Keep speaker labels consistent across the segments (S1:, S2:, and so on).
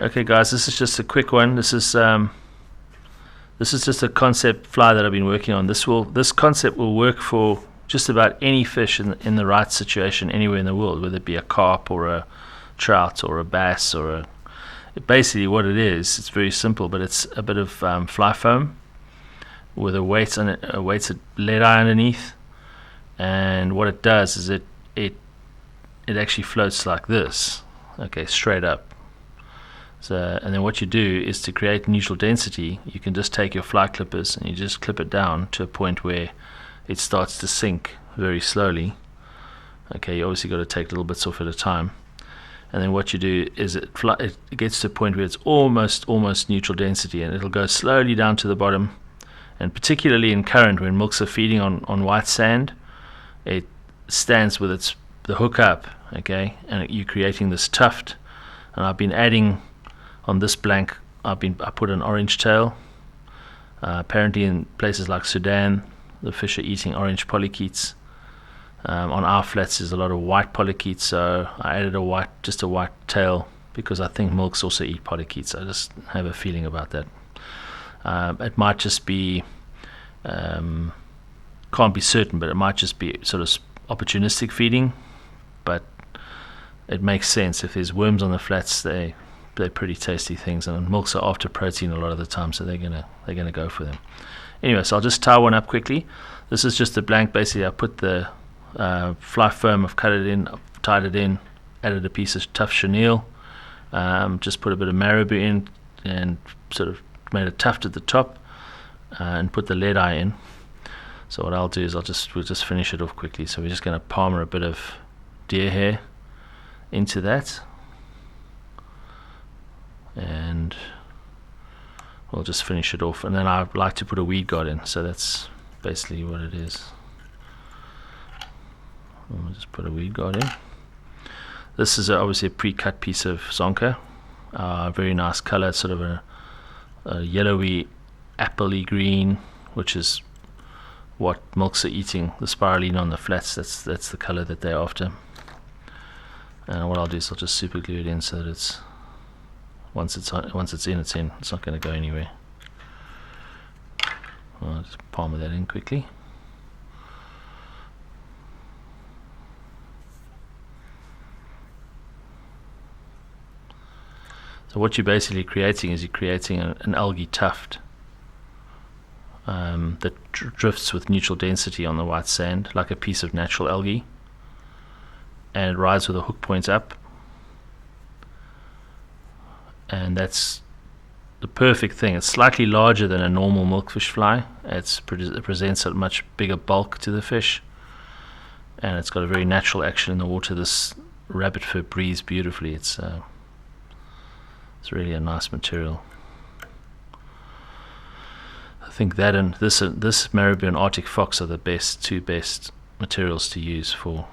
S1: Okay, guys, this is just a quick one. This is just a concept fly that I've been working on. This concept will work for just about any fish in the right situation anywhere in the world, whether it be a carp or a trout or a bass or a. Basically, what it is, it's very simple, but it's a bit of fly foam with a weighted lead eye underneath, and what it does is it actually floats like this, okay, straight up. So, and then what you do is, to create neutral density, you can just take your fly clippers and you just clip it down to a point where it starts to sink very slowly. Okay, you obviously got to take little bits off at a time, and then what you do is it gets to a point where it's almost neutral density, and it'll go slowly down to the bottom. And particularly in current, when milks are feeding on white sand, it stands with the hook up, okay, and you're creating this tuft. And I've been adding on this blank, I put an orange tail. Apparently in places like Sudan, the fish are eating orange polychaetes. On our flats there's a lot of white polychaetes, so I added just a white tail, because I think milks also eat polychaetes. I just have a feeling about that. It might just be, can't be certain, but it might just be sort of opportunistic feeding. But it makes sense. If there's worms on the flats, they're pretty tasty things, and milks are after protein a lot of the time, so they're gonna go for them. Anyway, so I'll just tie one up quickly. This is just a blank. Basically, I put the fly foam, I've cut it in, I've tied it in, added a piece of tough chenille, just put a bit of marabou in, and sort of made a tuft at the top, and put the lead eye in. So what I'll do is we'll just finish it off quickly. So we're just going to palmer a bit of deer hair into that, and we'll just finish it off. And then I like to put a weed guard in, so that's basically what it is. We'll just put a weed guard in. This is obviously a pre-cut piece of zonka, very nice color, sort of a yellowy appley green, which is what milks are eating. The spirulina on the flats, that's the color that they're after. And what I'll do is I'll just super glue it in, so that it's once it's in. It's not going to go anywhere. I'll just palmer that in quickly. So what you're basically creating is an algae tuft that drifts with neutral density on the white sand, like a piece of natural algae, and it rides with a hook point up, and that's the perfect thing. It's slightly larger than a normal milkfish fly. It presents a much bigger bulk to the fish, and it's got a very natural action in the water. This rabbit fur breathes beautifully. It's really a nice material. I think that and this marabou and Arctic fox are the two best materials to use for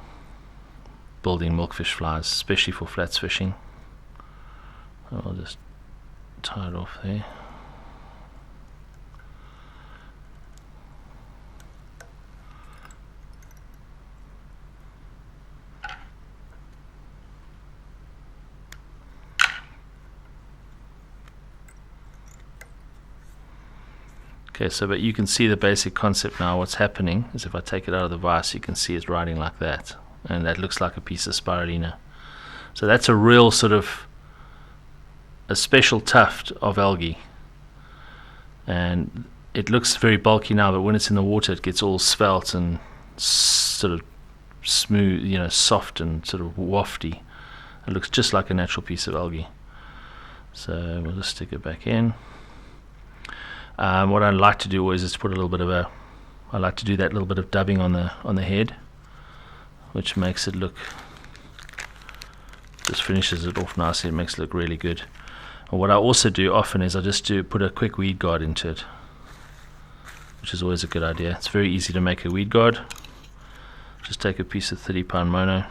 S1: building milkfish flies, especially for flats fishing. I'll just tie it off there. Okay, so but you can see the basic concept now. What's happening is, if I take it out of the vise, you can see it's riding like that, and that looks like a piece of spirulina. So that's a real sort of a special tuft of algae, and it looks very bulky now, but when it's in the water it gets all svelte and sort of smooth, soft and sort of wafty. It looks just like a natural piece of algae. So we'll just stick it back in. What I like to do always is put a little bit of I like to do that little bit of dubbing on the head, which makes it look, just finishes it off nicely. It makes it look really good. And what I also do often is I just put a quick weed guard into it, which is always a good idea. It's very easy to make a weed guard. Just take a piece of 30-pound mono.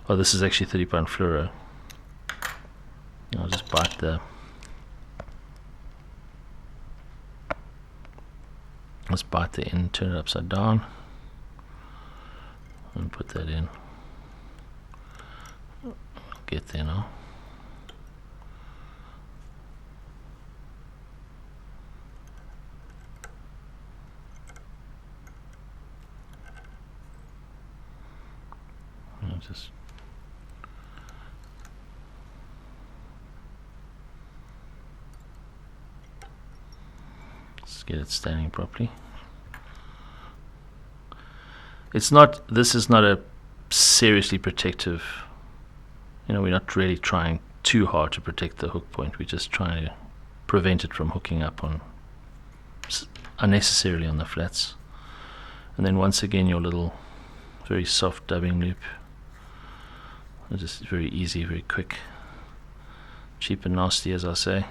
S1: Oh, this is actually 30-pound fluoro. I'll just bite the end, turn it upside down, and put that in. Get there now. Let's get it standing properly. This is not a seriously protective, we're not really trying too hard to protect the hook point. We're just trying to prevent it from hooking up unnecessarily on the flats. And then once again, your little very soft dubbing loop. Just very easy, very quick, cheap and nasty, as I say.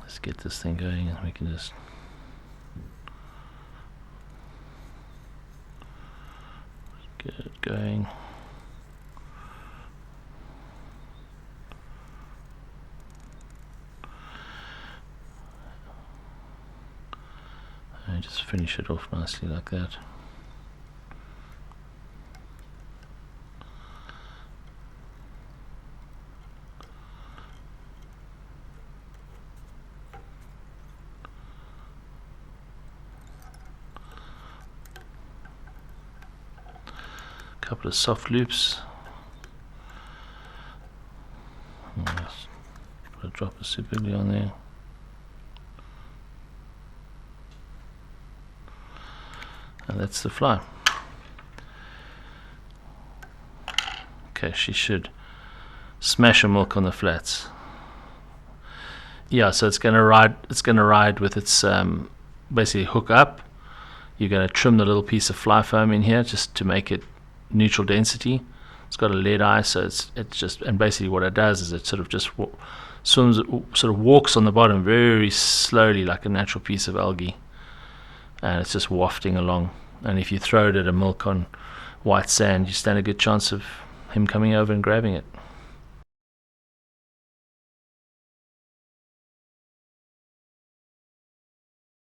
S1: Let's get this thing going, and we can just get it going. And just finish it off nicely like that. Couple of soft loops. Just put a drop of super glue on there. And that's the fly. Okay, she should smash a milk on the flats. Yeah, so it's gonna ride with its basically hook up. You're gonna trim the little piece of fly foam in here just to make it neutral density. It's got a lead eye, so it's just, and basically what it does is it sort of just swims, sort of walks on the bottom very slowly like a natural piece of algae, and it's just wafting along. And if you throw it at a milk on white sand, you stand a good chance of him coming over and grabbing it.